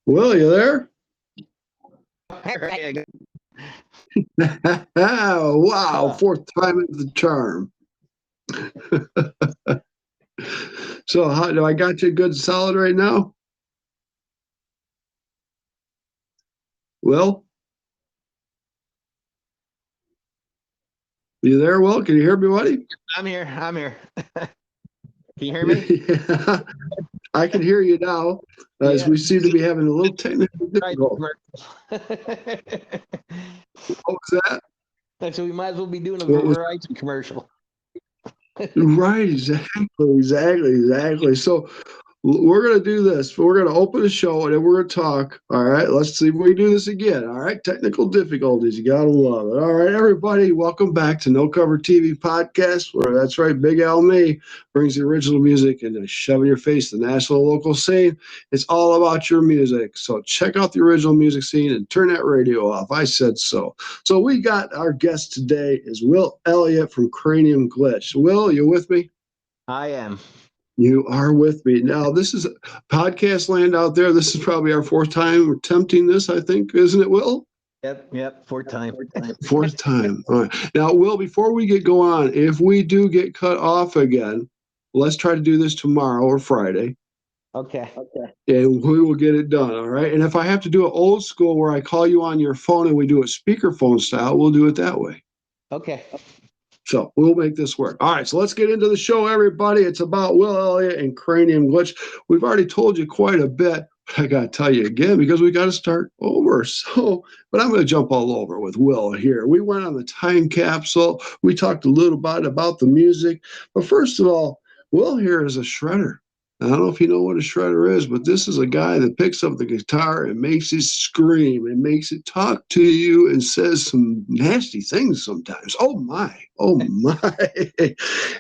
Will, you there? Right. Wow, fourth time is the charm. So, how do I got you good solid right now? Will, you there? Will, can you hear me, buddy? I'm here. I'm here. Can you hear me? Yeah, I can hear you now, as Yeah. we seem to be having a little technical Right. difficulty. What was that? So we might as well be doing a What was Verizon commercial. right? Exactly. So, we're going to do this. We're going to open the show and then we're going to talk. All right. Let's see if we do this again. All right. Technical difficulties. You got to love it. All right, everybody. Welcome back to No Cover TV Podcast, where that's right. Big Al Me brings the original music and shove in your face the national and local scene. It's all about your music. So check out the original music scene and turn that radio off. I said so. So we got our guest today is Will Elliot from Kranium Glitch. Will, you with me? I am. You are with me. Now, this is podcast land out there. This is probably our fourth time attempting this, I think, isn't it, Will? Yep. Fourth time. Fourth time. All right. Now, Will, before we get going on, if we do get cut off again, let's try to do this tomorrow or Friday. Okay. And we will get it done. All right. And if I have to do it old school where I call you on your phone and we do it speakerphone style, we'll do it that way. Okay. So we'll make this work. All right, so let's get into the show, everybody. It's about Will Elliot and Kranium Glitch. We've already told you quite a bit, but I got to tell you again because we got to start over. So, but I'm going to jump all over with Will here. We went on the time capsule. We talked a little bit about the music. But first of all, Will here is a shredder. I don't know if you know what a shredder is, but this is a guy that picks up the guitar and makes it scream and makes it talk to you and says some nasty things sometimes. Oh my.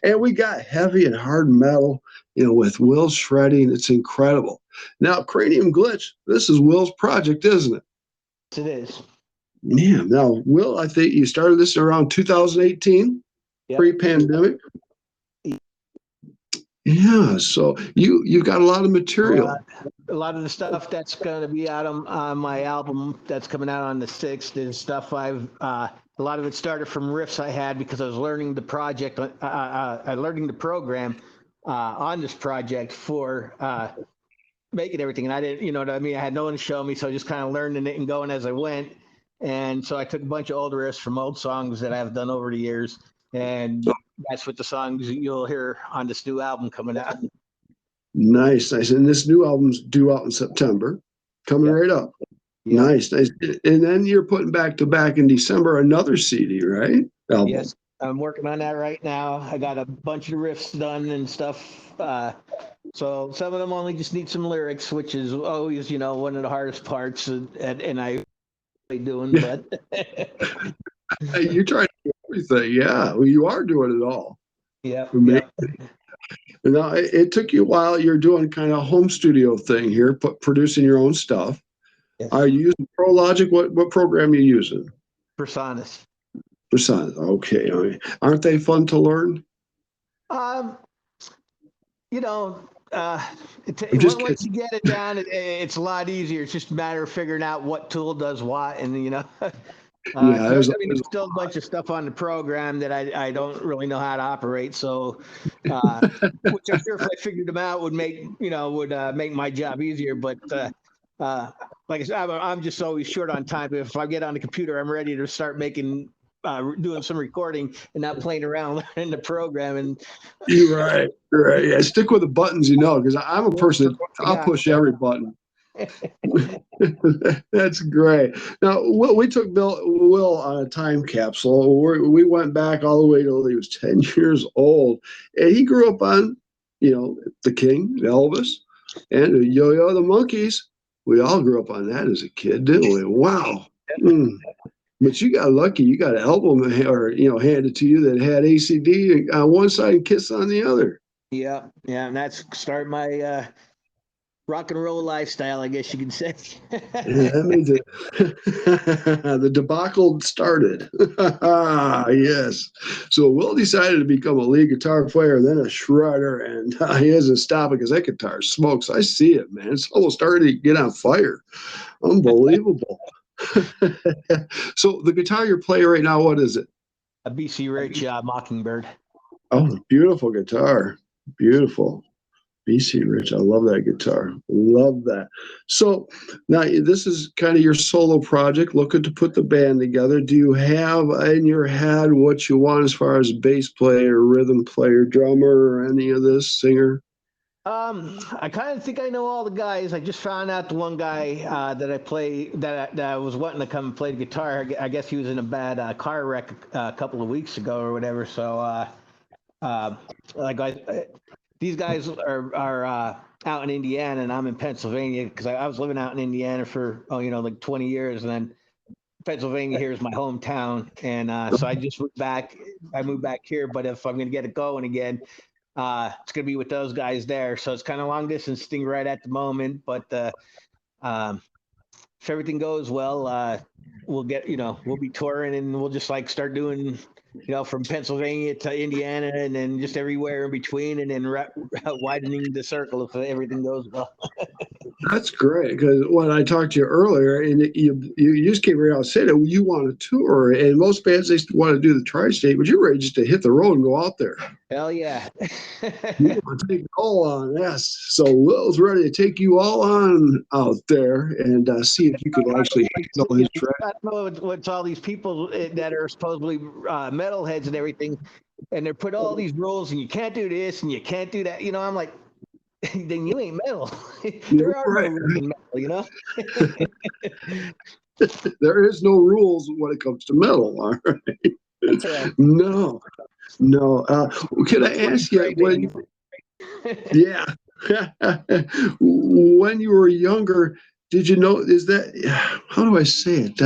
And we got heavy and hard metal, with Will shredding. It's incredible. Now, Kranium Glitch, this is Will's project, isn't it? Yes, it is. Yeah. Now, Will, I think you started this around 2018, pre-pandemic. Yeah, so you've got a lot of material. A lot of the stuff that's going to be out on my album that's coming out on the 6th is stuff a lot of it started from riffs I had because I was learning the project, learning the program on this project for making everything. And I didn't, you know what I mean? I had no one to show me, so I just kind of learning it and going as I went. And so I took a bunch of old riffs from old songs that I've done over the years. And that's what the songs you'll hear on this new album coming out. Nice. And this new album's due out in September, coming right up. Yep. Nice. And then you're putting back to back in December another CD, right? Album. Yes, I'm working on that right now. I got a bunch of riffs done and stuff. So some of them only just need some lyrics, which is always, one of the hardest parts, and I doing, but you try to do everything. Yeah, well, you are doing it all. Yeah. Now, it took you a while. You're doing kind of a home studio thing here, producing your own stuff. Yes. Are you using ProLogic? What program are you using? Personas. Okay. All right. Aren't they fun to learn? Once you get it down, it's a lot easier. It's just a matter of figuring out what tool does what, and there's still a bunch of stuff on the program that I don't really know how to operate. So, which I'm sure if I figured them out would make my job easier. But like I said, I'm just always short on time. If I get on the computer, I'm ready to start doing some recording and not playing around in the program. And you're right. Yeah, stick with the buttons, because I'm a person. I'll push every button. That's great. Now, we took Will on a time capsule. We went back all the way till he was 10 years old, and he grew up on, the King, Elvis, and Yo-Yo the Monkees. We all grew up on that as a kid, didn't we? Wow. But you got lucky. You got an album, handed to you that had ACD on one side and Kiss on the other. Yeah, and that's start my rock and roll lifestyle, I guess you could say. Yeah, that means it. The debacle started. Yes. So Will decided to become a lead guitar player, then a shredder, and he hasn't stopped because that guitar smokes. I see it, man. It's almost starting to get on fire. Unbelievable. So the guitar you're playing right now, what is it? A BC Rich Mockingbird. Oh, beautiful guitar. Beautiful. BC Rich. I love that guitar. Love that. So now this is kind of your solo project, looking to put the band together. Do you have in your head what you want as far as bass player, rhythm player, drummer, or any of this, singer? I kind of think I know all the guys. I just found out the one guy that I play that I was wanting to come and play the guitar. I guess he was in a bad car wreck a couple of weeks ago or whatever. So like these guys are out in Indiana and I'm in Pennsylvania because I was living out in Indiana for like 20 years, and then Pennsylvania here is my hometown, and so I just moved back. I moved back here, but if I'm gonna get it going again, it's gonna be with those guys there. So it's kind of long distance thing right at the moment, but um, if everything goes well, we'll we'll be touring and we'll just like start doing from Pennsylvania to Indiana and then just everywhere in between, and then widening the circle if everything goes well. That's great because when I talked to you earlier, and you just came right out and said that you want to tour, and most bands they want to do the tri-state, but you're ready just to hit the road and go out there. Hell yeah! You want to take it all on, yes. So Will's ready to take you all on out there and see if you could actually handle his track. I don't know what's all these people that are supposedly metalheads and everything, and they're put all these rules, and you can't do this and you can't do that. I'm like, then you ain't metal. There are no rules in metal, There is no rules when it comes to metal, all right? That's right. No. Can I ask you when? Yeah. When you were younger, did you know? Is that how do I say it?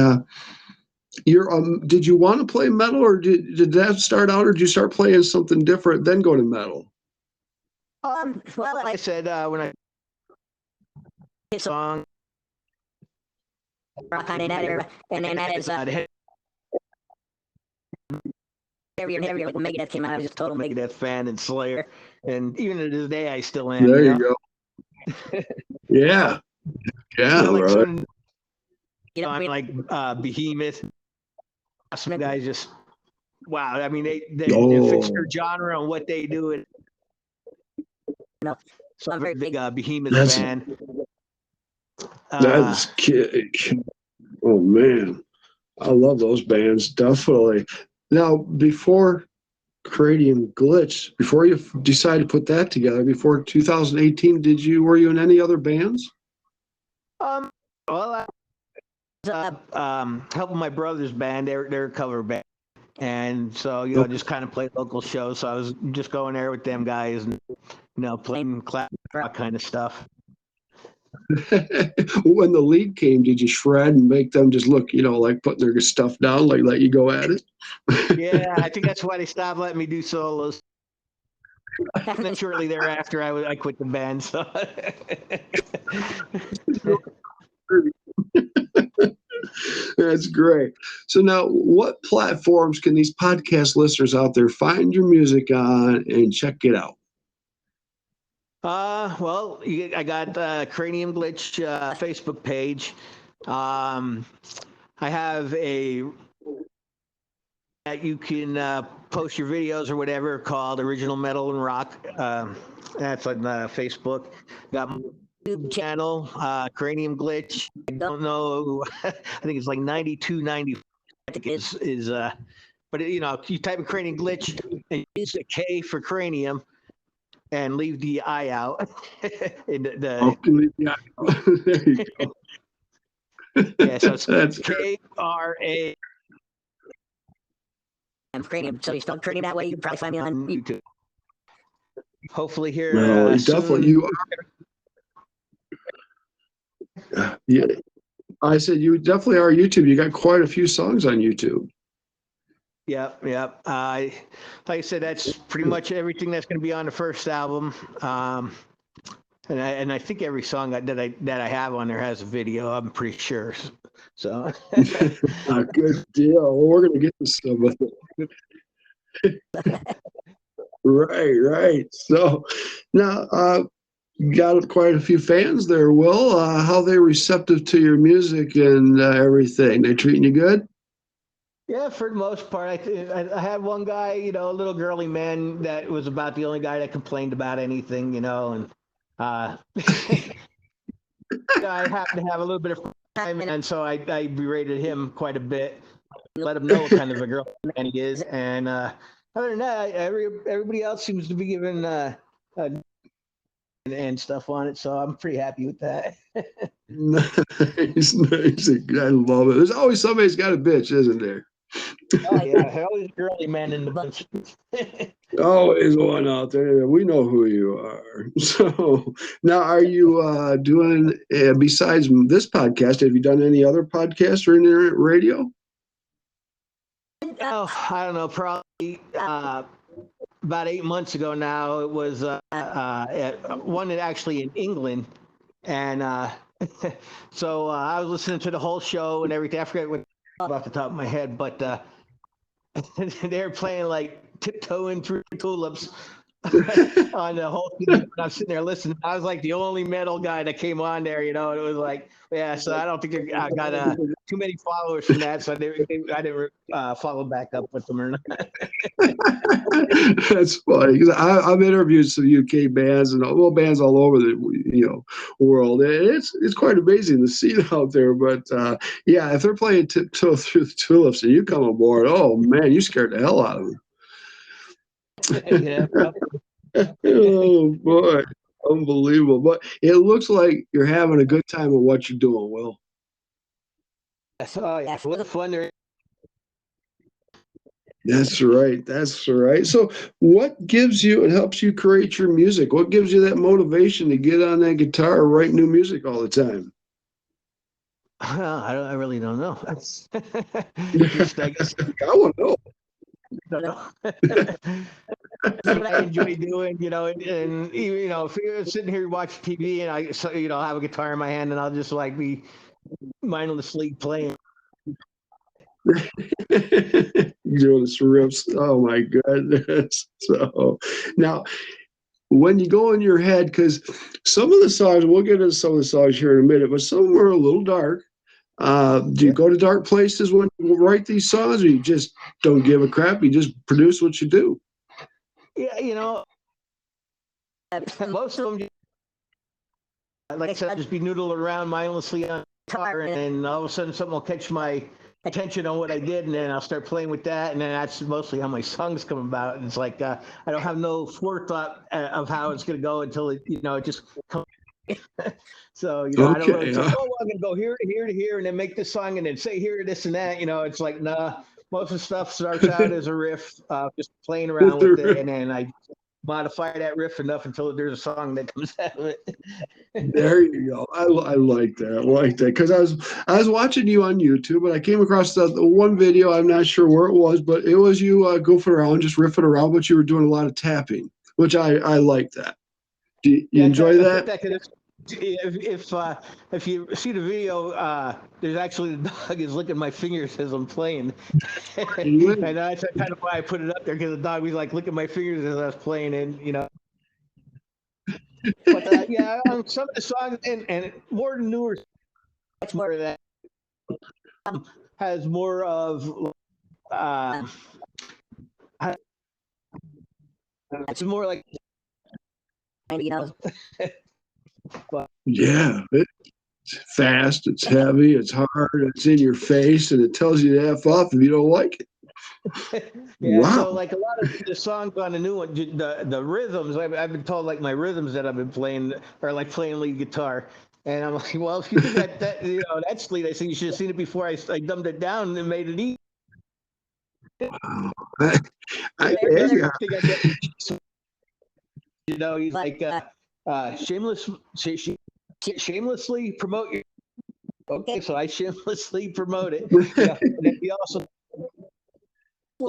Did you want to play metal, or did that start out, or did you start playing something different, then go to metal? Well, like I said, when I hit song, rock kind of that era, and then that is heavier and heavier. Like when Megadeth came out, I was just a total Megadeth fan and Slayer, and even to this day, I still am. There you go. Yeah, like right. I mean, like Behemoth, some guys just wow. I mean, they fix their genre and what they do. So I'm a very big Behemoth fan. That's oh man, I love those bands definitely. Now, before Kranium Glitch, before you decided to put that together, before 2018, were you in any other bands? Well, I was helping my brother's band. They're a cover band, and so just kind of play local shows. So I was just going there with them guys and playing classic rock kind of stuff. When the lead came, did you shred and make them just look, like putting their stuff down, like let you go at it? Yeah, I think that's why they stopped letting me do solos. And then shortly thereafter, I quit the band. So. That's great. So now, what platforms can these podcast listeners out there find your music on and check it out? Well, I got Kranium Glitch Facebook page. I have that you can post your videos or whatever called Original Metal and Rock. That's on Facebook. Got my YouTube channel, Kranium Glitch. I don't know. I think it's like 92, 94. I think is but you type in Kranium Glitch and use the K for Kranium. And leave the I out. Leave the I out. There you go. Yeah, so it's K-R-A. I'm Kranium. So you spell Kranium that way, you can probably find me on YouTube. Hopefully here. No, definitely you are. Yeah, I said you definitely are YouTube. You got quite a few songs on YouTube. Yep. Like I said, that's pretty much everything that's going to be on the first album. and I think every song that I have on there has a video. I'm pretty sure. So A good deal. Well, we're going to get to some of it. Right, right. So now, you got quite a few fans there, Will. How they receptive to your music and everything? They treating you good? yeah, for the most part, I had one guy, a little girly man that was about the only guy that complained about anything, and uh, I happened to have a little bit of time, and so I berated him quite a bit, let him know what kind of a girl man he is, and other than that, everybody else seems to be giving and stuff on it, so I'm pretty happy with that. Nice, nice. I love it. There's always somebody's got a bitch, isn't there? Oh yeah, always girly man in the bunch. Always one out there. We know who you are. So now, are you doing besides this podcast? Have you done any other podcasts or internet radio? Oh, I don't know, probably about 8 months ago now. It was one that actually in England, and so I was listening to the whole show and everything. I forget what off the top of my head, but they're playing like tiptoeing through tulips on the whole thing. And I'm sitting there listening. I was like the only metal guy that came on there, and it was like, yeah. So I don't think I got too many followers from that, so I didn't follow back up with them or not. That's funny because I've interviewed some UK bands and well bands all over the world. And it's quite amazing the scene out there. But yeah, if they're playing tiptoe through the tulips and you come aboard, oh man, you scared the hell out of them. Yeah. Oh boy, unbelievable! But it looks like you're having a good time with what you're doing, Will. So yeah, it was fun. There. That's right. That's right. So, what gives you and helps you create your music? What gives you that motivation to get on that guitar and write new music all the time? I really don't know. Just I guess I want to know. don't know. That's what I enjoy doing, and if you're sitting here watching TV and I have a guitar in my hand and I'll just like be mindlessly playing. Doing the riffs. Oh my goodness. So now when you go in your head, because some of the songs, we'll get into some of the songs here in a minute, but some are a little dark. Do you go to dark places when you write these songs, or you just don't give a crap? You just produce what you do? Yeah, most of them, like I said, I'll just be noodling around mindlessly on guitar, and all of a sudden something will catch my attention on what I did, and then I'll start playing with that, and then that's mostly how my songs come about. And it's like I don't have no forethought of how it's going to go until it just comes. So I don't really Okay. think, oh, well, I'm going to go here to here to here, and then make this song, and then say here this and that. It's like nah. Most of the stuff starts out as a riff, just playing around with it, and then I modify that riff enough until there's a song that comes out of it. There you go. I like that. I like that because I was watching you on YouTube and I came across the one video. I'm not sure where it was, but it was you goofing around, just riffing around, but you were doing a lot of tapping, which I like that. Do you enjoy that? If you see the video, there's actually the dog is licking my fingers as I'm playing, and that's kind of why I put it up there, because the dog was like licking my fingers as I was playing, and. But yeah, on some of the songs and more newer, much more of that has more of it's more like but, Yeah, it's fast, it's heavy, it's hard, it's in your face, and it tells you to F off if you don't like it. yeah. Wow. So like a lot of the songs on the new one, the rhythms, I've been told like my rhythms that I've been playing are like playing lead guitar. And I'm like, well, if you think that that's lead, I think you should have seen it before I dumbed it down and made it easy. Wow. He's like shamelessly promote your. Okay, so I shamelessly promote it. Yeah, and then he also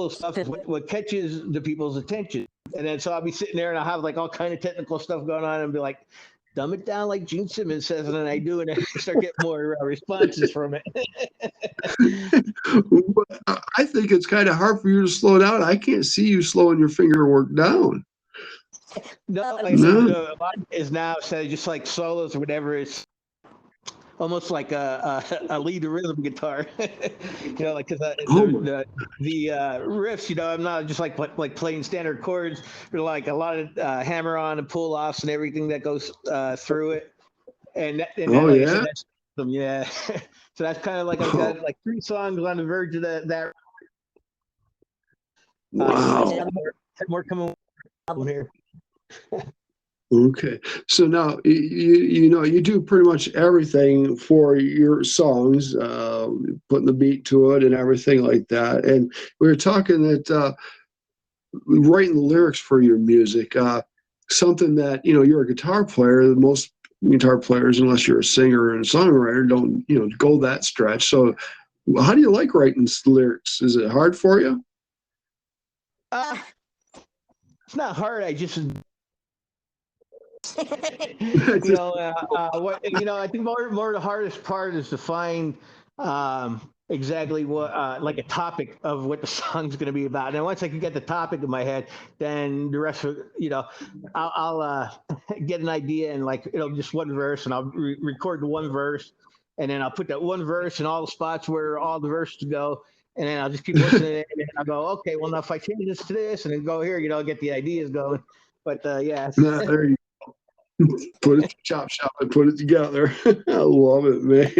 stuff is what catches the people's attention, and then so I'll be sitting there and I'll have like all kind of technical stuff going on and be like, dumb it down like Gene Simmons says, and then I do, and I start getting more responses from it. I think it's kind of hard for you to slow down. I can't see you slowing your finger work down. No, like I said, No. a lot is now instead of just like solos or whatever, it's almost like a lead rhythm guitar. Like because Oh my. the riffs, I'm not just like playing standard chords, but like a lot of hammer on and pull offs and everything that goes through it. And then, Oh like I said, yeah. that's them, yeah. So that's kind of like I've Oh, got like 3 songs on the verge of that. So wow. had more coming album here. Okay. So now you do pretty much everything for your songs, putting the beat to it and everything like that. And we were talking that writing the lyrics for your music, something that you're a guitar player. Most guitar players, unless you're a singer and a songwriter, don't go that stretch. So, how do you like writing lyrics? Is it hard for you? Uh, it's not hard. I just Just, what I think more the hardest part is to find exactly what like a topic of what the song's going to be about. And then once I can get the topic in my head, then the rest of I'll get an idea and like just one verse, and I'll record the one verse, and then I'll put that one verse in all the spots where all the verses go. And then I'll just keep listening, and then I'll go, okay, well now if I change this to this, and then go here, get the ideas going. But yeah, there you put it to chop shop and put it together. I love it, man.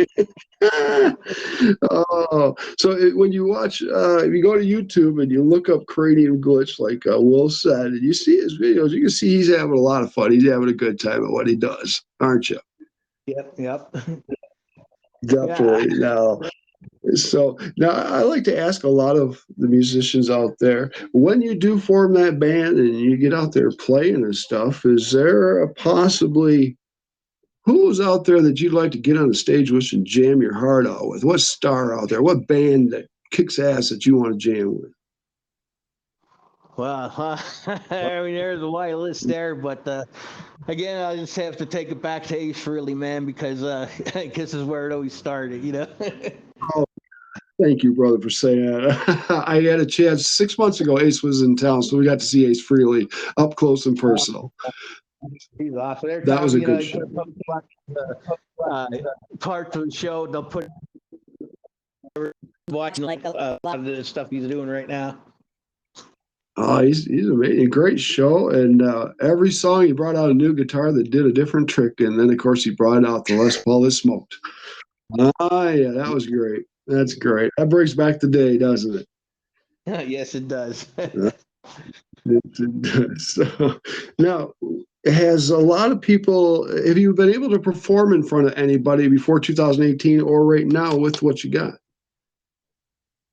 Oh, so when you watch, if you go to YouTube and you look up Kranium Glitch, like Will said, and you see his videos, you can see he's having a lot of fun. He's having a good time at what he does, aren't you? yep. Yeah. Definitely. Now, so now I like to ask a lot of the musicians out there, when you do form that band and you get out there playing and stuff, is there a possibly who's out there that you'd like to get on the stage with and jam your heart out with? What star out there? What band that kicks ass that you want to jam with? Well, I mean, there's a wide list there, but again, I just have to take it back to Ace Frehley, man, because this is where it always started. Oh, thank you, brother, for saying that. I had a chance 6 months ago. Ace was in town, so we got to see Ace Frehley up close and personal. He's awesome. Every That was time a good he show. uh, parts of the show, they'll put watching like a lot of the stuff he's doing right now. Oh, he's amazing. Great show, and every song he brought out a new guitar that did a different trick, and then of course he brought out the Les Paul that smoked. Ah, yeah, that was great. That's great. That brings back the day, doesn't it? Yes, it does. It does. So, now, has a lot of people, have you been able to perform in front of anybody before 2018 or right now with what you got?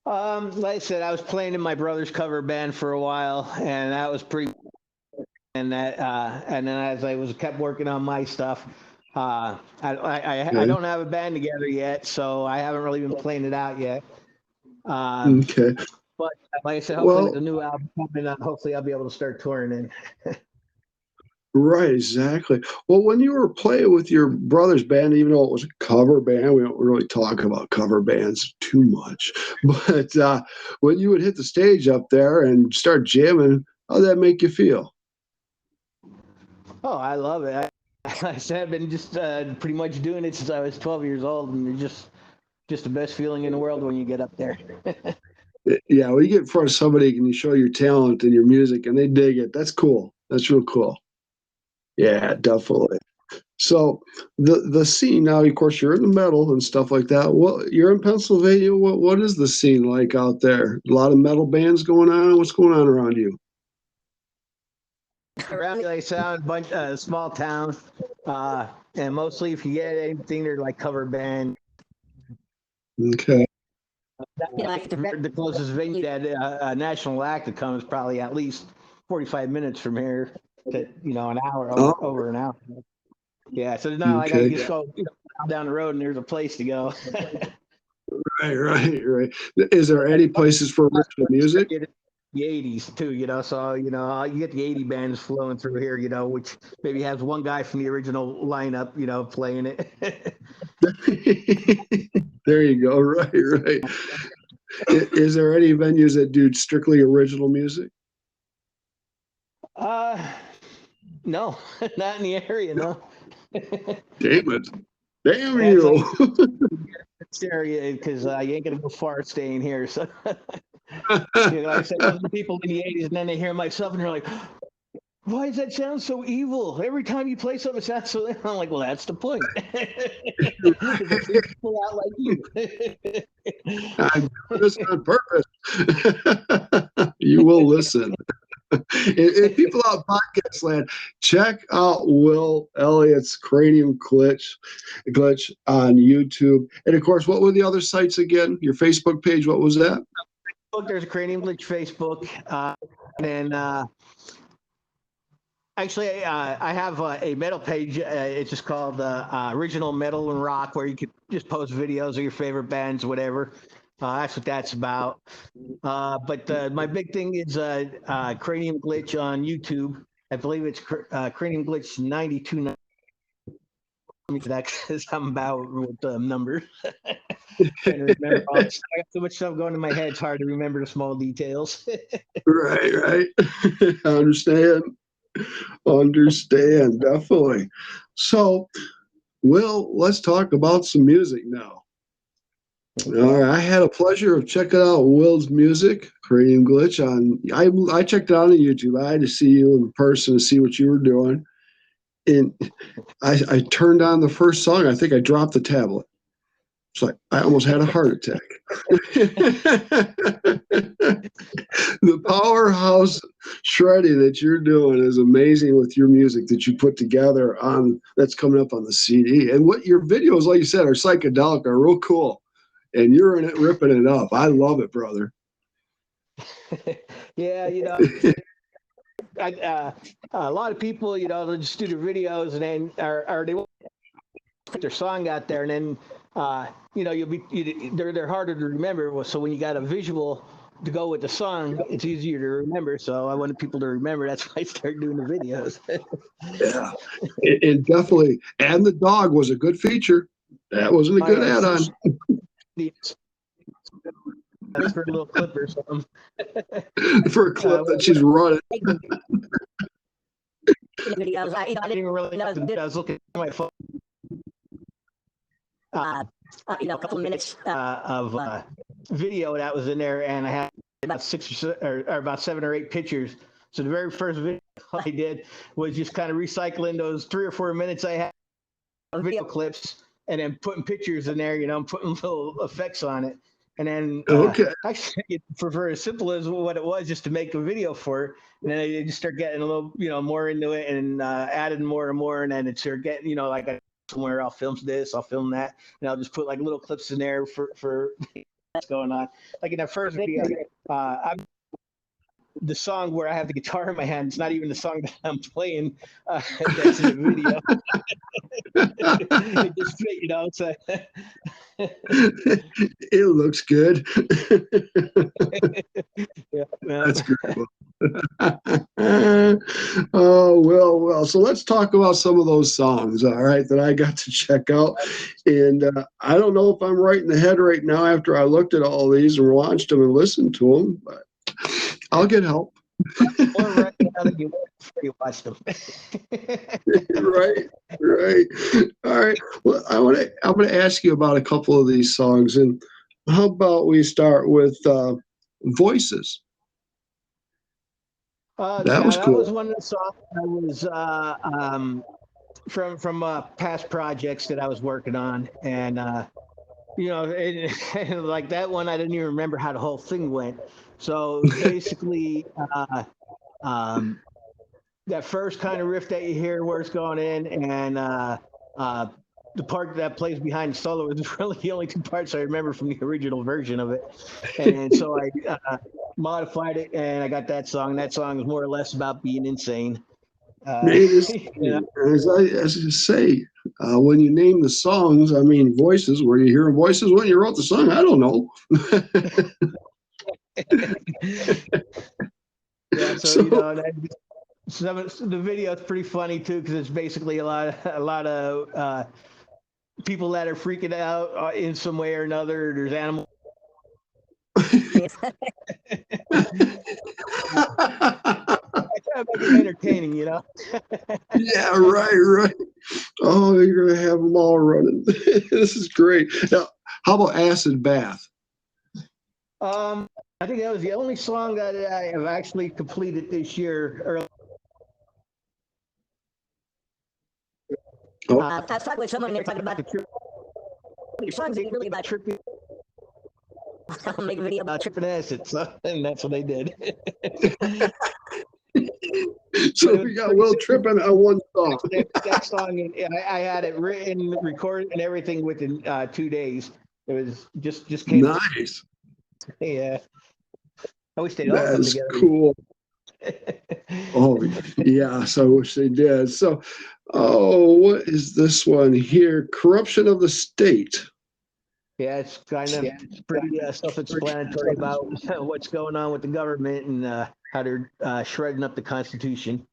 Like I said, I was playing in my brother's cover band for a while, and that was pretty. And and then as I was kept working on my stuff, I Okay. don't have a band together yet, so I haven't really been playing it out yet. Okay. But like I said, hopefully with the Well, new album coming out, hopefully I'll be able to start touring in. right, exactly. Well, when you were playing with your brother's band, even though it was a cover band, we don't really talk about cover bands too much. But when you would hit the stage up there and start jamming, how'd that make you feel? Oh, I love it. I said I've been just pretty much doing it since I was 12 years old, and it's just the best feeling in the world when you get up there. Yeah, when you get in front of somebody and you show your talent and your music and they dig it, that's cool. That's real cool. Yeah, definitely. So the scene now, of course, you're in the metal and stuff like that. Well, you're in Pennsylvania. What is the scene like out there? A lot of metal bands going on. What's going on around you? Around like sound bunch small town, and mostly if you get anything, they're like cover band. Okay. The closest venue that a national act that comes probably at least 45 minutes from here to an hour Oh, over an hour. Yeah, so it's not like I okay. just go down the road and there's a place to go. Right. Is there any places for original music? the 80s too, so, you get the 80 bands flowing through here, which maybe has one guy from the original lineup, playing it. There you go. Right, right. Is there any venues that do strictly original music? Uh, no, not in the area, no. Damn it. Damn That's like you. this area because you ain't gonna go far staying here. So, like I said, those are the people in the 80s, and then they hear myself, and they're like, why does that sound so evil? Every time you play something, it sounds so. I'm like, well, that's the point. People out like you. I'm doing this on purpose. You will listen. If people out podcast land, check out Will Elliott's Cranium glitch on YouTube. And of course, what were the other sites again? Your Facebook page, what was that? There's a Cranium Glitch Facebook. And actually, I have a metal page. It's just called Original Metal and Rock, where you can just post videos of your favorite bands, whatever. That's what that's about. But my big thing is Cranium Glitch on YouTube. I believe it's Cranium Glitch 92. That because I'm about with the numbers. Trying to remember I got so much stuff going in my head. It's hard to remember the small details. Right, right. Understand. Understand, definitely. So, Will, let's talk about some music now. All right, I had a pleasure of checking out Will's music, Kranium Glitch. I checked it out on YouTube. I had to see you in person to see what you were doing. And I turned on the first song. I think I dropped the tablet. It's like I almost had a heart attack. The powerhouse shredding that you're doing is amazing with your music that you put together on that's coming up on the CD. And what your videos, like you said, are psychedelic, are real cool. And you're in it ripping it up. I love it, brother. Yeah, a lot of people, they'll just do their videos and then or they put their song out there, and then they're harder to remember. So when you got a visual to go with the song, it's easier to remember. So I wanted people to remember. That's why I started doing the videos. Yeah, and definitely. And the dog was a good feature. That wasn't a good add-on. For a little clip or something. For a clip that she's running. I didn't even really know what I was looking at my phone. A couple of minutes of video that was in there, and I had about about 7 or 8 pictures. So the very first video I did was just kind of recycling those 3 or 4 minutes I had of video clips, and then putting pictures in there, putting little effects on it. And then actually, for as simple as what it was, just to make a video for it, and then I just start getting a little, more into it, and added more and more, and then it started getting, like somewhere I'll film this, I'll film that, and I'll just put like little clips in there for what's going on. Like in that first video, the song where I have the guitar in my hand, it's not even the song that I'm playing. That's in the video. It just fit, so. It looks good. Yeah, that's great. Oh, well. So let's talk about some of those songs, all right, that I got to check out. And I don't know if I'm right in the head right now after I looked at all these and watched them and listened to them, but I'll get help. Or right now that you watched them. Right. All right. Well, I'm going to ask you about a couple of these songs, and how about we start with Voices? That was cool. That was one of the songs that was from past projects that I was working on, and like that one, I didn't even remember how the whole thing went. So basically, that first kind of riff that you hear where it's going in, and the part that plays behind the solo is really the only 2 parts I remember from the original version of it. And so I modified it, and I got that song. That song is more or less about being insane. As I say, when you name the songs, I mean, Voices, were you hearing voices when you wrote the song? I don't know. Yeah, so, So the video is pretty funny too because it's basically a lot of people that are freaking out in some way or another. There's animals. I try to make it entertaining, yeah, right. Oh, you're gonna have them all running. This is great. Now, how about acid bath? I think that was the only song that I have actually completed this year. Oh, I've talked with someone and they're talking about the trip. Your songs ain't really about tripping. I'll make a video about tripping acid, and that's what they did. so we got Will tripping on one song. That song, I had it written, recorded, and everything within 2 days. It was just came. Nice. Yeah, I wish they'd all come That's together. cool. Oh, yes, I wish they did. So, what is this one here? Corruption of the state. Yeah, it's kind of pretty self-explanatory about what's going on with the government and how they're shredding up the Constitution.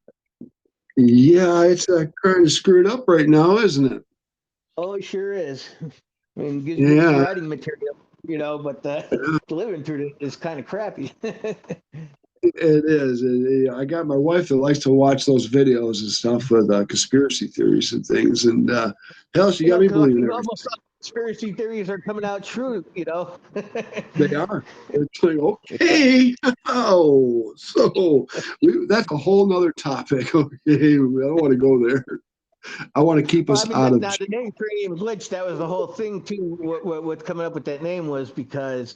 Yeah, it's kind of screwed up right now, isn't it? Oh, it sure is. I mean, it gives me some writing material, but living through it is kind of crappy. It is. I got my wife that likes to watch those videos and stuff with conspiracy theories and things. And hell, she got me believing it. Almost all conspiracy theories are coming out true, They are. It's like, okay. Oh, so that's a whole nother topic. Okay, I don't want to go there. I want to keep us out of. Now the name Kranium Glitch, that was the whole thing too. What coming up with that name was because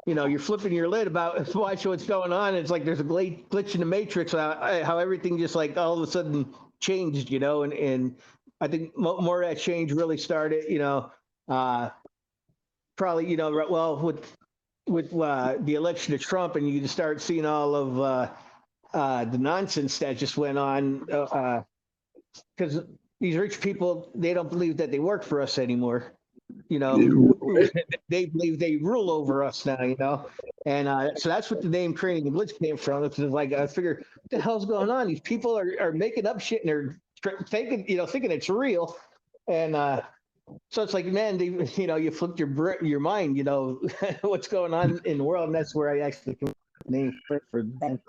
you're flipping your lid about watch what's going on. It's like there's a glitch in the matrix. How everything just like all of a sudden changed, and I think more of that change really started, probably, well with the election of Trump, and you just start seeing all of the nonsense that just went on. Because these rich people, they don't believe that they work for us anymore. They believe they rule over us now. And so that's what the name Training and Blitz came from. It's like I figure, what the hell's going on? These people are making up shit and they're thinking it's real. And so it's like, man, you flipped your mind, what's going on in the world, and that's where I actually came up with the name for them.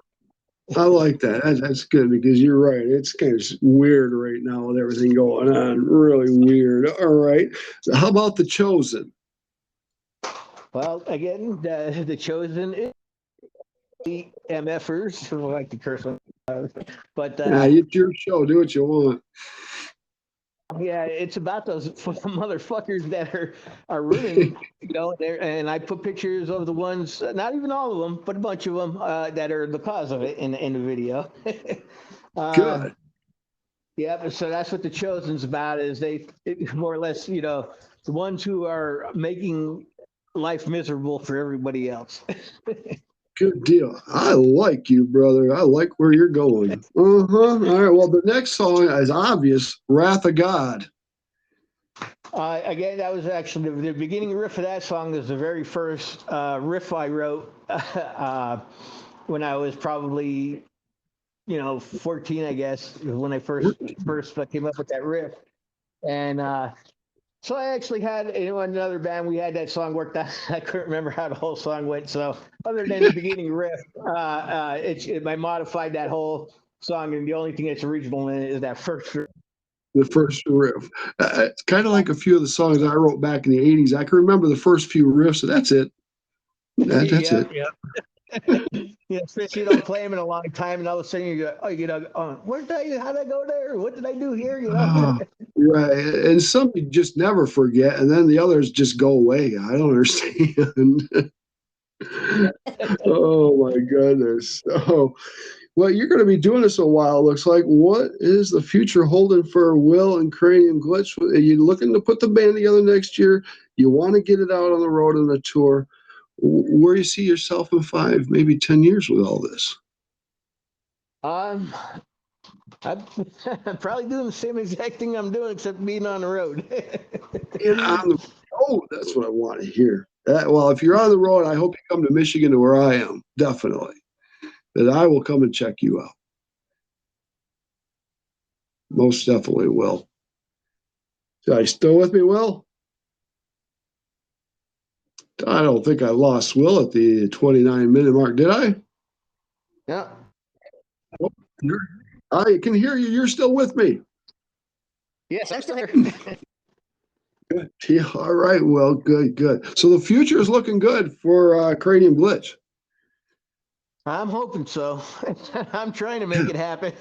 I like that. That's good because you're right. It's kind of weird right now with everything going on. Really weird. All right. How about The Chosen? Well, again, the Chosen is the MFers, who like to curse on, but it's your show. Do what you want. Yeah, it's about those motherfuckers that are ruining, and I put pictures of the ones, not even all of them, but a bunch of them that are the cause of it in the video. Good. Yeah, so that's what The Chosen's about. Is more or less, the ones who are making life miserable for everybody else. Good deal. I like you, brother. I like where you're going. All right. Well, the next song is obvious, Wrath of God. Again, that was actually the beginning riff of that song is the very first riff I wrote when I was probably, 14, I guess, when I first came up with that riff. And so I actually had another band. We had that song worked out. I couldn't remember how the whole song went. So other than the beginning riff, I modified that whole song, and the only thing that's original in it is that first riff. The first riff. It's kind of like a few of the songs I wrote back in the 80s. I can remember the first few riffs, so that's it. That's it. Yeah, especially you don't play them in a long time, and all of a sudden you go, how'd I go there? What did I do here? Right. And some you just never forget, and then the others just go away. I don't understand. Oh my goodness. So, well, you're going to be doing this a while, looks like. What is the future holding for Will and Kranium Glitch? Are you looking to put the band together next year? You want to get it out on the road on the tour? Where do you see yourself in 5, maybe 10 years with all this? I'm probably doing the same exact thing I'm doing, except being on the road. That's what I want to hear. Well, if you're on the road, I hope you come to Michigan to where I am. Definitely. that I will come and check you out. Most definitely will. Are you still with me, Will? I don't think I lost Will at the 29-minute mark, did I? Yeah. Oh, I can hear you. You're still with me. Yes, I'm still here. Good. Yeah, all right, Will. Good, good. So the future is looking good for Cranium Glitch. I'm hoping so. I'm trying to make it happen.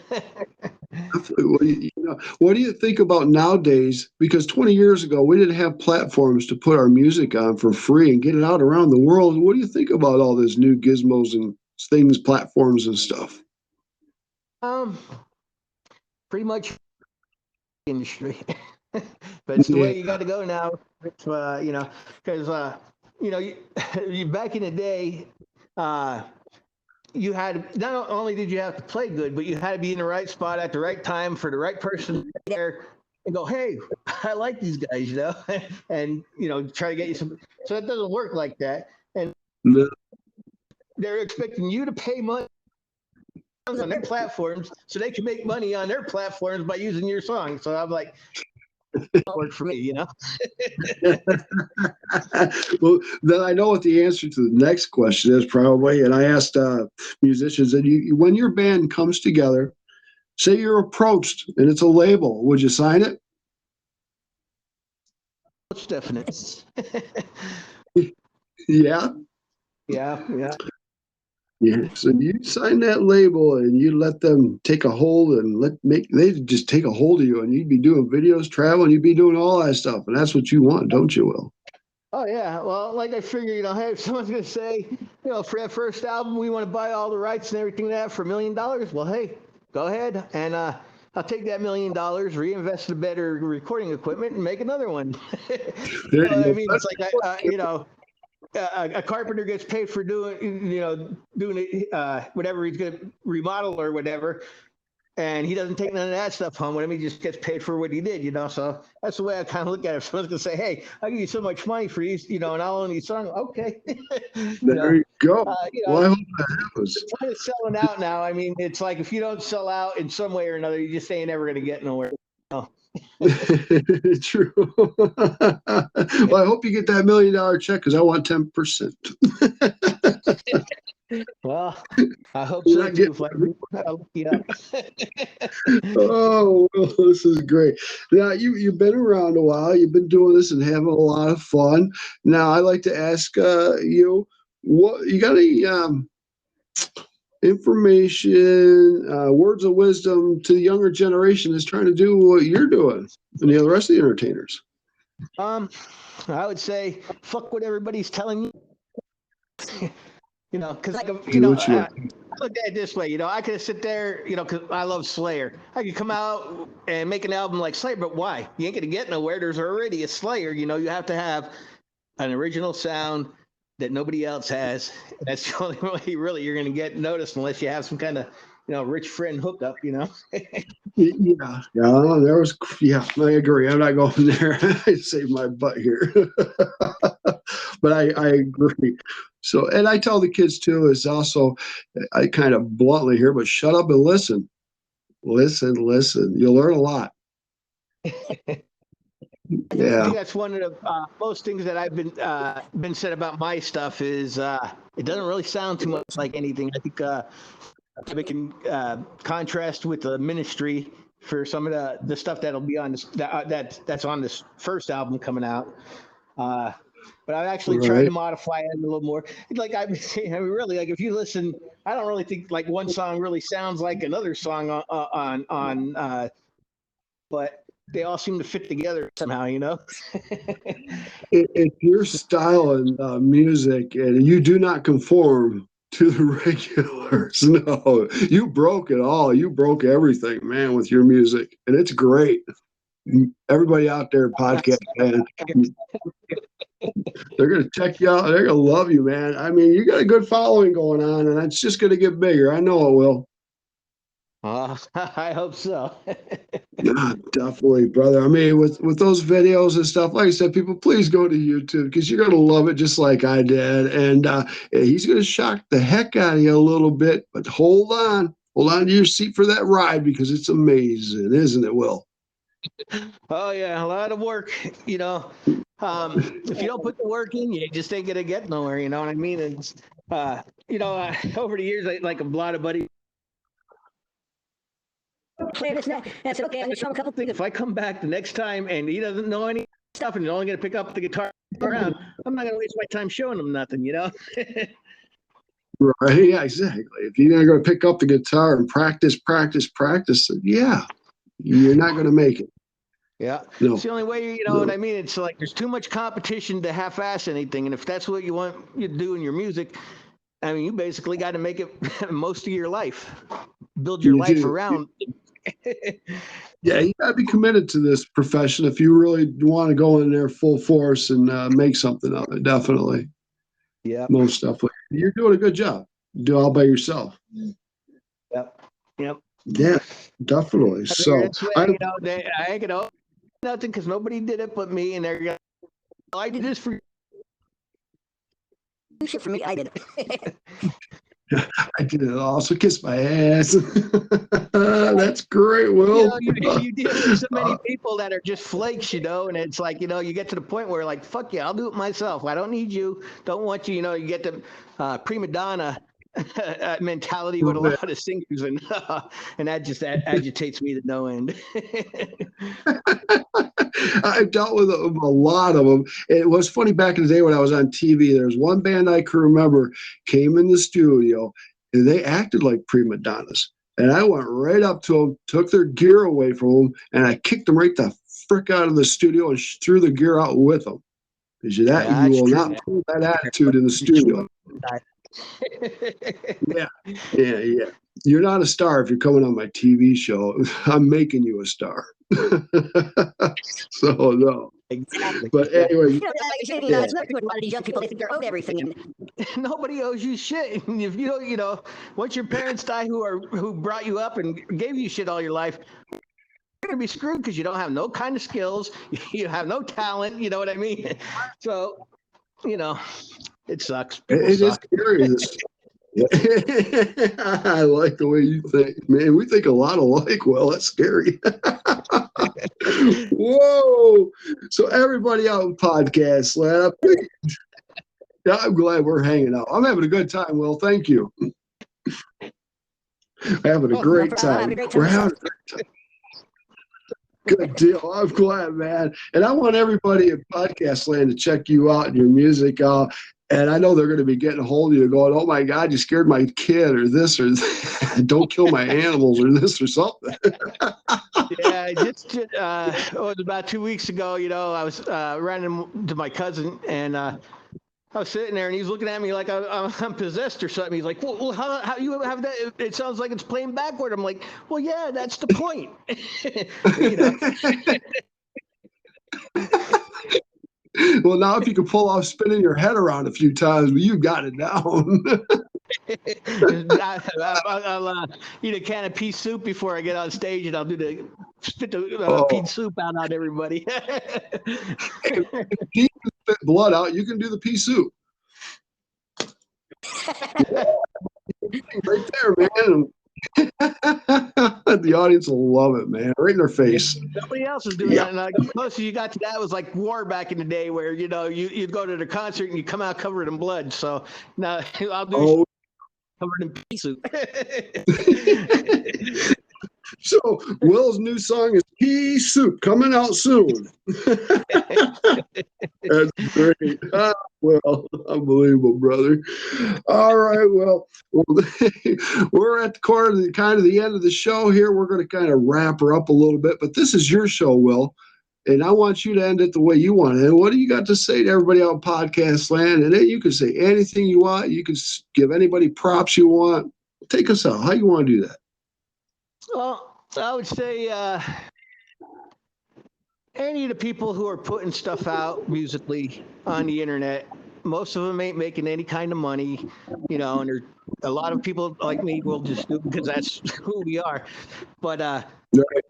What do you think about nowadays? Because 20 years ago, we didn't have platforms to put our music on for free and get it out around the world. What do you think about all these new gizmos and things, platforms and stuff? Um, Pretty much industry, but it's the Yeah, way you got to go now. It's, because you back in the day, you had not only did you have to play good, but you had to be in the right spot at the right time for the right person there and go, hey, I like these guys, and try to get you some. So it doesn't work like that, and no, they're expecting you to pay money on their platforms so they can make money on their platforms by using your song. So I'm like, that worked for me. well, then I know what the answer to the next question is probably. And I asked musicians that when your band comes together, say you're approached and it's a label, would you sign it? It's definite. Yeah. Yeah, yeah. Yeah. So you sign that label and you let them take a hold and they just take a hold of you, and you'd be doing videos, traveling, you'd be doing all that stuff. And that's what you want, don't you, Will? Oh yeah. Well, like I figure, hey, if someone's gonna say, for that first album, we want to buy all the rights and everything like that for $1 million. Well, hey, go ahead, and I'll take that $1 million, reinvest in better recording equipment, and make another one. There you I go. mean, it's like a carpenter gets paid for doing whatever he's gonna remodel or whatever, and he doesn't take none of that stuff home with him. He just gets paid for what he did, So that's the way I kind of look at it. If someone's gonna say, "Hey, I'll give you so much money for these," and I'll own these songs. Okay, There you go. Well, I hope that happens. the point of selling out now. I mean, it's like if you don't sell out in some way or another, you just ain't ever gonna get nowhere. True. Well, I hope you get that $1 million check because I want 10%. Well, I hope so too. Yeah. Oh, well, this is great. Now you've been around a while. You've been doing this and having a lot of fun. Now I'd like to ask you, what you got any information, words of wisdom to the younger generation that's trying to do what you're doing and the rest of the entertainers? I would say fuck what everybody's telling you. Because Do what you I look at it this way. I could sit there, because I love Slayer. I could come out and make an album like Slayer, but why? You ain't gonna get nowhere. There's already a Slayer. You have to have an original sound that nobody else has. That's the only way really you're gonna get noticed, unless you have some kind of rich friend hookup. Yeah, yeah, I agree. I'm not going there. I saved my butt here. But I agree. So, and I tell the kids too, is also, I kind of bluntly here, but shut up and listen. Listen. You'll learn a lot. I Yeah. think that's one of the most things that I've been said about my stuff is it doesn't really sound too much like anything. I think we can contrast with the Ministry for some of the stuff that'll be on this that's on this first album coming out. But I've actually tried to modify it a little more. Like I mean, really, like if you listen, I don't really think like one song really sounds like another song but they all seem to fit together somehow. It's your style and music, and you do not conform to the regulars. No, you broke it all. You broke everything, man, with your music, and it's great. Everybody out there, podcast man, they're gonna check you out. They're gonna love you, man. I mean, you got a good following going on, and it's just gonna get bigger. I know it will. I hope so. Yeah, definitely, brother. I mean, with those videos and stuff, like I said, people, please go to YouTube because you're gonna love it just like I did. And he's gonna shock the heck out of you a little bit, but hold on to your seat for that ride because it's amazing, isn't it, Will? Oh yeah, a lot of work. You know, if you don't put the work in, you just ain't gonna get nowhere. You know what I mean? And over the years, like a lot of buddies. Play this now. And I said, okay, I'm gonna show him a couple things. If I come back the next time and he doesn't know any stuff and he's only gonna pick up the guitar around, I'm not gonna waste my time showing him nothing. You know? Right? Yeah, exactly. If you're gonna go pick up the guitar and practice, yeah, you're not gonna make it. Yeah, No, it's the only way. You know no. what I mean? It's like there's too much competition to half-ass anything, and if that's what you want you to do in your music, I mean, you basically got to make it most of your life. Build your You life do. around. Yeah, you gotta be committed to this profession if you really want to go in there full force and make something of it. Definitely, Yep. most definitely. You're doing a good job. You do it all by yourself. Yep. Yep. Yeah, definitely. I figure So this way, I I ain't gonna owe nothing because nobody did it but me, and they're gonna. I did this for you. Shit for me, I did it. I did also kiss my ass. That's great, You Will. know, you deal with so many people that are just flakes, and it's like, you get to the point where like, fuck yeah, I'll do it myself. I don't need you. Don't want you. You get the prima donna mentality with a lot of singers, and that agitates me to no end. I've dealt with a lot of them. It was funny back in the day when I was on TV. There's one band I can remember came in the studio and they acted like prima donnas. And I went right up to them, took their gear away from them, and I kicked them right the frick out of the studio and threw the gear out with them. Because you will not pull that attitude in the studio. Yeah, yeah. You're not a star if you're coming on my TV show. I'm making you a star. So no. Exactly. But anyway, it's not good. A lot of these young people, they think they're owed everything. Nobody owes you shit. And if you don't, once your parents die who brought you up and gave you shit all your life, you're gonna be screwed because you don't have no kind of skills, you have no talent, you know what I mean? So, it sucks. People it is suck. scary. I like the way you think, man. We think a lot alike. Well, that's scary. Whoa! So everybody out in podcast land, I'm glad we're hanging out. I'm having a good time. Will, thank you. Having a great time. We're having a great time. Good deal. I'm glad, man. And I want everybody at Podcast Land to check you out and your music. And I know they're going to be getting a hold of you going, oh my God, you scared my kid or this or that. Don't kill my animals or this or something. Yeah, it was about 2 weeks ago, I was running to my cousin and I was sitting there and he's looking at me like I'm possessed or something. He's like, well how you have that? It sounds like it's playing backward. I'm like, well, yeah, that's the point. Well, now if you can pull off spinning your head around a few times, well, you got it down. I'll eat a can of pea soup before I get on stage, and I'll spit the pea soup out on everybody. If you can spit blood out, you can do the pea soup. Right there, man. The audience will love it, man. Right in their face. Nobody else is doing that. And the closest you got to that was like war back in the day, where you'd go to the concert and you come out covered in blood. So now I'll do covered in pea soup. So Will's new song is Pea Soup, coming out soon. That's great. Well, unbelievable, brother. All right, well, we're at the corner of the end of the show here. We're going to kind of wrap her up a little bit, but this is your show, Will. And I want you to end it the way you want it. And what do you got to say to everybody out in podcast land? And then you can say anything you want. You can give anybody props you want. Take us out. How you want to do that? Well, I would say any of the people who are putting stuff out musically on the internet, most of them ain't making any kind of money, you know, and a lot of people like me will just do it because that's who we are. But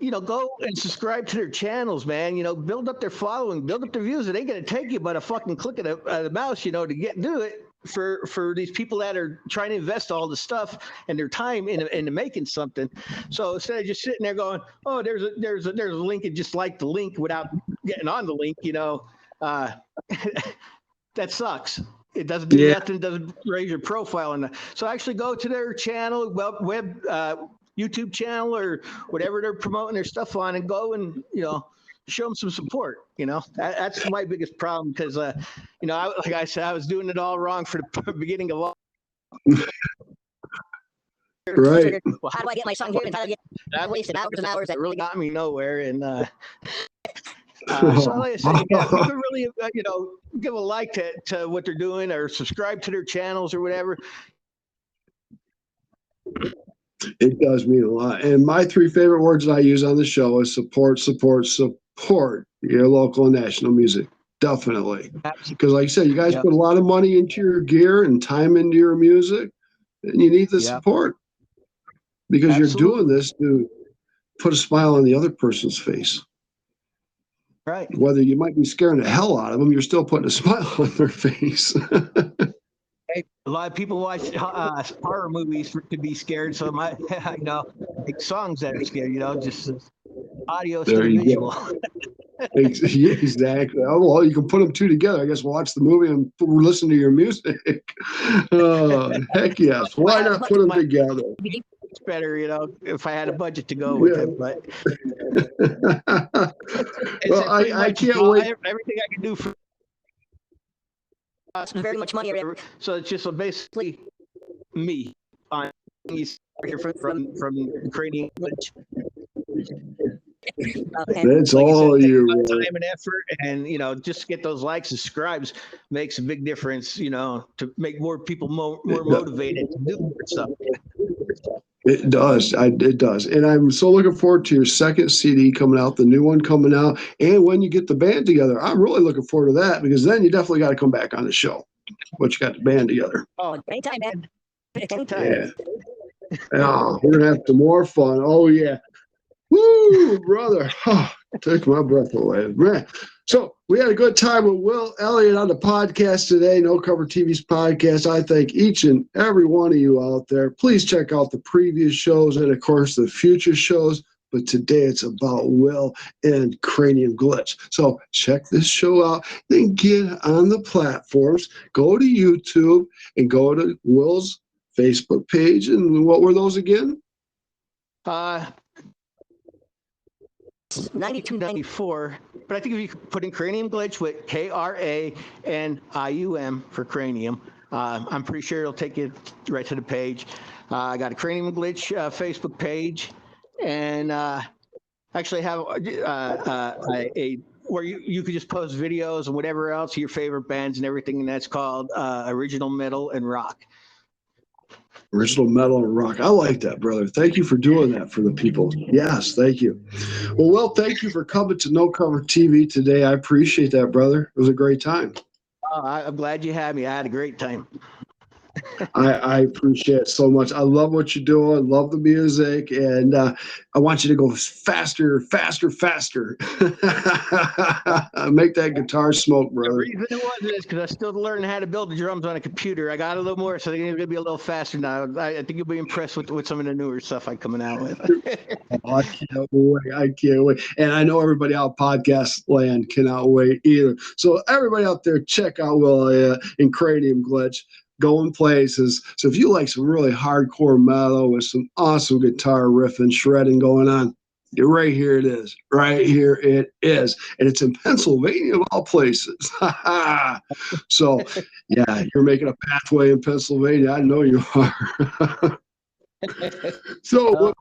you know, go and subscribe to their channels, man. You know, build up their following, build up their views. It ain't gonna take you but a fucking click of the mouse, you know, to do it. For these people that are trying to invest all the stuff and their time into making something. So instead of just sitting there going, oh, there's a link and just like the link without getting on the link, you know, that sucks. It doesn't do nothing, doesn't raise your profile. And so actually go to their channel, web YouTube channel or whatever they're promoting their stuff on, and go and, you know, show them some support. You know, that's my biggest problem because, you know, like I said, I was doing it all wrong for the beginning of all. Right. Well, how do I get my song here? And how do I get? I wasted hours and hours that really got me nowhere. And so, like I say, yeah, you can really, you know, give a like to what they're doing or subscribe to their channels or whatever. It does mean a lot. And my 3 favorite words I use on the show is support, support, support your local and national music. Definitely. Because like I said, you guys put a lot of money into your gear and time into your music, and you need the support. Because you're doing this to put a smile on the other person's face. Right. Whether you might be scaring the hell out of them, you're still putting a smile on their face. A lot of people watch horror movies to be scared, so my, you know, like songs that are scared, you know, just audio to visual. Exactly. Oh, well, you can put them 2 together. I guess watch the movie and listen to your music. Heck yes. Why not put them together? It's better, you know, if I had a budget to go with it. But well, I can't wait. Everything I can do for very much money. So it's just basically me on here from Kranium. That's all you. Time and effort, and you know, just get those likes and subscribes makes a big difference. You know, to make more people more motivated to do more stuff. It does. It does. And I'm so looking forward to your second CD coming out, the new one coming out, and when you get the band together. I'm really looking forward to that because then you definitely got to come back on the show once you got the band together. Oh, anytime, man. Anytime. Yeah. Oh, we're going to have some more fun. Oh, yeah. Woo, brother. Oh, take my breath away. Man. So we had a good time with Will Elliot on the podcast today, No Cover TV's podcast. I thank each and every one of you out there. Please check out the previous shows and, of course, the future shows. But today it's about Will and Kranium Glitch. So check this show out. Then get on the platforms. Go to YouTube and go to Will's Facebook page. And what were those again? 92, 94, but I think if you put in Kranium Glitch with KRANIUM for Kranium, I'm pretty sure it'll take you right to the page. I got a Kranium Glitch Facebook page, and actually have a where you could just post videos and whatever else, your favorite bands and everything, and that's called Original Metal and Rock. Original Metal and Rock. I like that, brother. Thank you for doing that for the people. Yes, thank you. Well, thank you for coming to No Cover TV today. I appreciate that, brother. It was a great time. I'm glad you had me. I had a great time. I appreciate it so much. I love what you're doing. Love the music, and I want you to go faster, faster, faster. Make that guitar smoke, brother. The reason it was is because I still learning how to build the drums on a computer. I got a little more, so they're going to be a little faster now. I think you'll be impressed with some of the newer stuff I'm coming out with. I can't wait. I can't wait. And I know everybody out podcast land cannot wait either. So everybody out there, check out Will and Kranium Glitch. Going places. So if you like some really hardcore metal with some awesome guitar riffing, shredding going on, right here it is. Right here it is. And it's in Pennsylvania of all places. So yeah, you're making a pathway in Pennsylvania. I know you are. So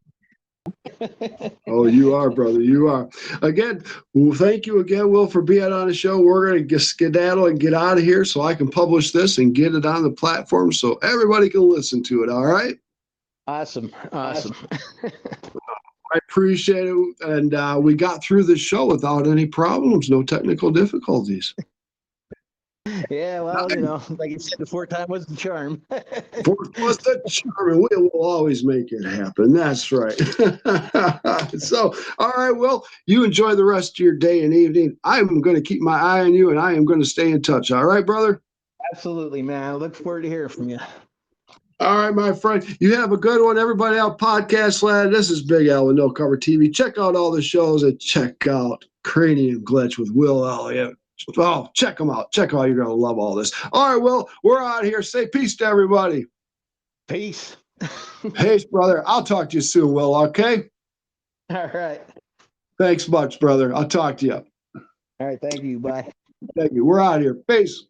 oh, you are, brother. You are. Again, well, thank you again, Will, for being on the show. We're going to skedaddle and get out of here so I can publish this and get it on the platform so everybody can listen to it. All right? Awesome. Awesome. I appreciate it. And we got through the show without any problems, no technical difficulties. Yeah, well, like you said, the 4 time was the charm. Fourth was the charm, and we will always make it happen. That's right. So, all right, well, you enjoy the rest of your day and evening. I'm going to keep my eye on you, and I am going to stay in touch. All right, brother? Absolutely, man. I look forward to hearing from you. All right, my friend. You have a good one. Everybody out podcast land. This is Big Al with No Cover TV. Check out all the shows and check out Cranium Glitch with Will Elliot. Oh, check them out. Check out. You're going to love all this. All right, Will, we're out here. Say peace to everybody. Peace. Peace, brother. I'll talk to you soon, Will, okay? All right. Thanks much, brother. I'll talk to you. All right. Thank you. Bye. Thank you. We're out here. Peace.